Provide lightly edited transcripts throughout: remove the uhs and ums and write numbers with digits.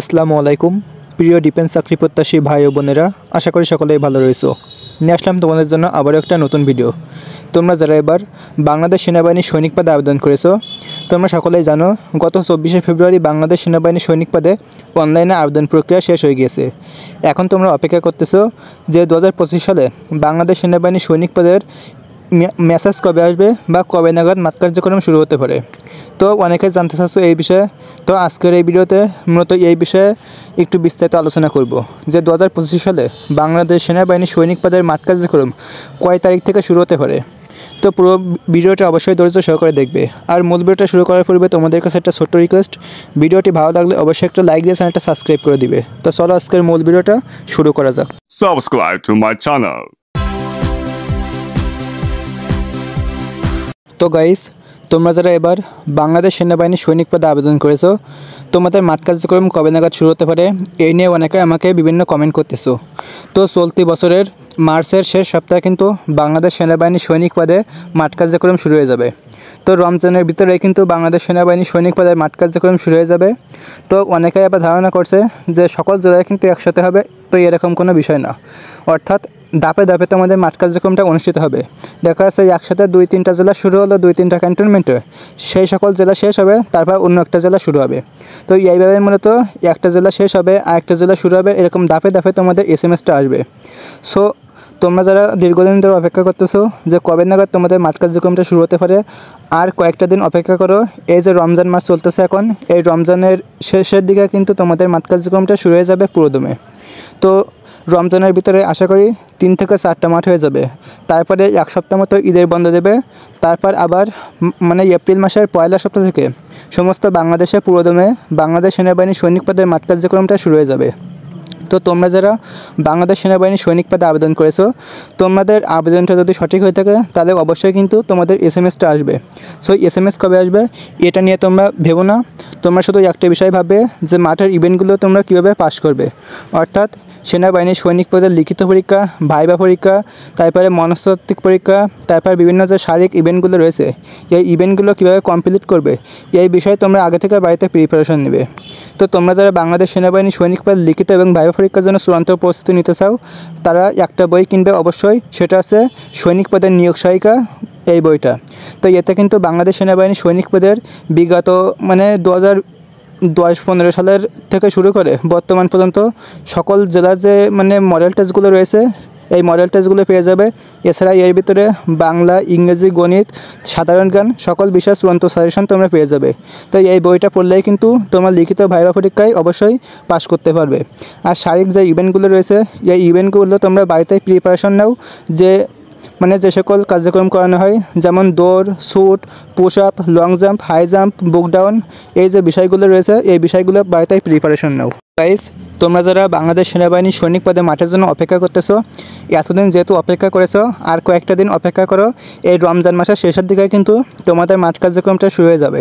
আসসালামু আলাইকুম প্রিয় ডিফেন্স চাকরি প্রত্যাশী ভাই ও বোনেরা, আশা করি সকলেই ভালো রয়েছো। নিয়ে আসলাম তোমাদের জন্য আবারও একটা নতুন ভিডিও। তোমরা যারা এবার বাংলাদেশ সেনাবাহিনীর সৈনিক পদে আবেদন করেছো, তোমরা সকলেই জানো গত 24শে ফেব্রুয়ারি বাংলাদেশ সেনাবাহিনীর সৈনিক পদে অনলাইনে আবেদন প্রক্রিয়া শেষ হয়ে গিয়েছে। এখন তোমরা অপেক্ষা করতেছো যে 2025 সালে বাংলাদেশ সেনাবাহিনীর সৈনিক পদের মেসেজ কবে আসবে বা কবে নাগাদ মাঠ কার্যক্রম শুরু হতে পারে। তো অনেকেই জানতে চাচ্ছো এই বিষয়ে। তো আজকের এই ভিডিওতে মূলত এই বিষয়ে একটু বিস্তারিত আলোচনা করব যে 2025 সালে বাংলাদেশ সেনাবাহিনীর সৈনিক পদের মাঠ কার্যক্রম কয় তারিখ থেকে শুরু হতে পারে। তো পুরো ভিডিওটি অবশ্যই ধৈর্য সহকারে দেখবে। আর মূল ভিডিওটা শুরু করার পূর্বে তোমাদের কাছে একটা ছোট্ট রিকোয়েস্ট, ভিডিওটি ভালো লাগলে অবশ্যই একটা লাইক দিয়ে চ্যানেলটা সাবস্ক্রাইব করে দিবে। তো চলো আজকের মূল ভিডিওটা শুরু করা যাক। Subscribe to my channel. তো গাইস, তোমরা যারা এবার বাংলাদেশ সেনাবাহিনীর সৈনিক পদে আবেদন করেছো, তোমাদের মাঠ কার্যক্রম কবে নাগাদ শুরু হতে পারে এই নিয়ে অনেকে আমাকে বিভিন্ন কমেন্ট করতেছো। তো চলতি বছরের মার্চের শেষ সপ্তাহে কিন্তু বাংলাদেশ সেনাবাহিনীর সৈনিক পদে মাঠ কার্যক্রম শুরু হয়ে যাবে। তো রমজানের ভিতরে কিন্তু বাংলাদেশ সেনাবাহিনীর সৈনিক পদের মাঠ কার্যক্রম শুরু হয়ে যাবে। তো অনেকেই আবার ধারণা করছে যে সকল জেলায় কিন্তু একসাথে হবে, তো এরকম কোনো বিষয় না। অর্থাৎ ধাপে ধাপে তোমাদের মাঠ কার্যক্রমটা অনুষ্ঠিত হবে। দেখা যাচ্ছে একসাথে 2-3টা জেলা শুরু হলো, 2-3টা ক্যান্টনমেন্টে, সেই সকল জেলা শেষ হবে, তারপর অন্য একটা জেলা শুরু হবে। তো এইভাবে মূলত একটা জেলা শেষ হবে আর একটা জেলা শুরু হবে, এরকম ধাপে ধাপে তোমাদের এসএমএসটা আসবে। সো তোমরা যারা দীর্ঘদিন ধরে অপেক্ষা করতেছো যে কবে নাগাদ তোমাদের মাঠ কার্যক্রমটা শুরু হতে পারে, আর কয়েকটা দিন অপেক্ষা করো। এই যে রমজান মাস চলতেছে এখন, এই রমজানের শেষের দিকে কিন্তু তোমাদের মাঠ কার্যক্রমটা শুরু হয়ে যাবে পুরোদমে। তো রমজানের ভিতরে আশা করি 3 থেকে 4টা মাঠ হয়ে যাবে। তারপরে এক সপ্তাহ মতো ঈদের বন্ধ দেবে। তারপর আবার এপ্রিল মাসের পয়লা সপ্তাহ থেকে সমস্ত বাংলাদেশে পুরোদমে বাংলাদেশ সেনাবাহিনীর সৈনিক পদের মাঠ কার্যক্রমটা শুরু হয়ে যাবে। তো তোমরা যারা বাংলাদেশ সেনাবাহিনীর সৈনিক পদে আবেদন করেছো, তোমাদের আবেদনটা যদি সঠিক হয়ে থাকে তাহলে অবশ্যই কিন্তু তোমাদের এসএমএসটা আসবে। সো এসএমএস কবে আসবে এটা নিয়ে তোমরা ভেবো না। তোমরা শুধু একটা বিষয় ভাববে যে মাঠের ইভেন্টগুলো তোমরা কীভাবে পাস করবে। অর্থাৎ সেনাবাহিনীর সৈনিক পদের লিখিত পরীক্ষা, ভাইবা পরীক্ষা, তারপরে মনস্তাত্ত্বিক পরীক্ষা, তারপর বিভিন্ন যে শারীরিক ইভেন্টগুলো রয়েছে, এই ইভেন্টগুলো কীভাবে কমপ্লিট করবে এই বিষয়ে তোমরা আগে থেকে বাড়িতে প্রিপারেশন নেবে। তো তোমরা যারা বাংলাদেশ সেনাবাহিনীর সৈনিক পদ লিখিত এবং ভাইবা পরীক্ষার জন্য চূড়ান্ত প্রস্তুতি নিতে চাও, তারা একটা বই কিনবে অবশ্যই, সেটা আছে সৈনিক পদের নিয়োগ সহায়িকা, এই বইটা। তো এতে কিন্তু বাংলাদেশ সেনাবাহিনীর সৈনিক পদের বিগত 2010-15 সালের থেকে শুরু করে বর্তমান পর্যন্ত সকল জেলার যে মডেল টেস্টগুলো রয়েছে, এই মডেল টেস্টগুলো পেয়ে যাবে। এছাড়া এর ভিতরে বাংলা, ইংরেজি, গণিত, সাধারণ জ্ঞান সকল বিষয়ের চূড়ান্ত সাজেশন তোমরা পেয়ে যাবে। তো এই বইটা পড়লেই কিন্তু তোমার লিখিত ভাইবা পরীক্ষায় অবশ্যই পাস করতে পারবে। আর শারীরিক যে ইভেন্টগুলো রয়েছে, এই ইভেন্টগুলো তোমরা বাড়িতে প্রিপারেশন নাও, যে যে সকল কার্যক্রম করানো হয়, যেমন দৌড়, shoot, push up, long jump, high jump, বুক ডাউন, এই যে বিষয়গুলো রয়েছে এই বিষয়গুলো বাড়িতে প্রিপারেশন নাও। গাইস, তোমরা যারা বাংলাদেশ সেনাবাহিনীর সৈনিক পদে মাঠের জন্য অপেক্ষা করতেছো, এতদিন যেহেতু অপেক্ষা করেছো আর কয়েকটা দিন অপেক্ষা করো, এই রমজান মাসের শেষের দিকে কিন্তু তোমাদের মাঠ কার্যক্রমটা শুরু হয়ে যাবে।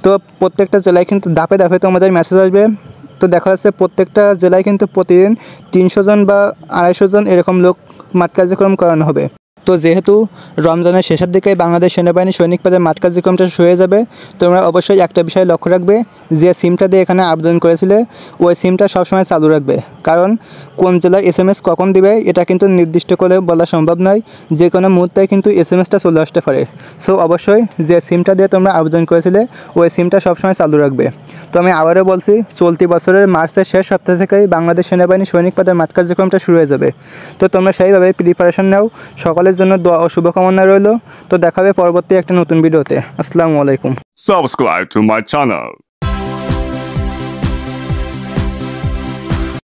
তো প্রত্যেকটা জেলায় কিন্তু ধাপে ধাপে তোমাদের মেসেজ আসবে। তো দেখা যাচ্ছে প্রত্যেকটা জেলায় কিন্তু প্রতিদিন 300 জন বা 250 জন এরকম লোক মাঠ কার্যক্রম করানো হবে। তো যেহেতু রমজানের শেষের দিকে বাংলাদেশ সেনাবাহিনীর সৈনিক পদের মাঠ কার্যক্রমটা শুরু হয়ে যাবে, তোমরা অবশ্যই একটা বিষয় লক্ষ্য রাখবে, যে সিমটা দিয়ে এখানে আবেদন করেছিলে ওই সিমটা সবসময় চালু রাখবে। কারণ কোন জেলার এসএমএস কখন দিবে এটা কিন্তু নির্দিষ্ট করে বলা সম্ভব নয়, যে কোনো মুহূর্তে কিন্তু এসএমএসটা চলে আসতে পারে। সো অবশ্যই যে সিমটা দিয়ে তোমরা আবেদন করেছিলে ওই সিমটা সবসময় চালু রাখবে। তো আমি আবারও বলছি, চলতি বছরের মার্চের শেষ সপ্তাহ থেকেই বাংলাদেশ সেনাবাহিনীর সৈনিক পদের মাঠ কার্যক্রমটা শুরু হয়ে যাবে। তো তোমরা সেইভাবে প্রিপারেশন নাও। সকলের জন্য দোয়া ও শুভকামনা রইল। তো দেখাবে পরবর্তী একটা নতুন ভিডিওতে। আসসালামু আলাইকুম। Subscribe to my channel.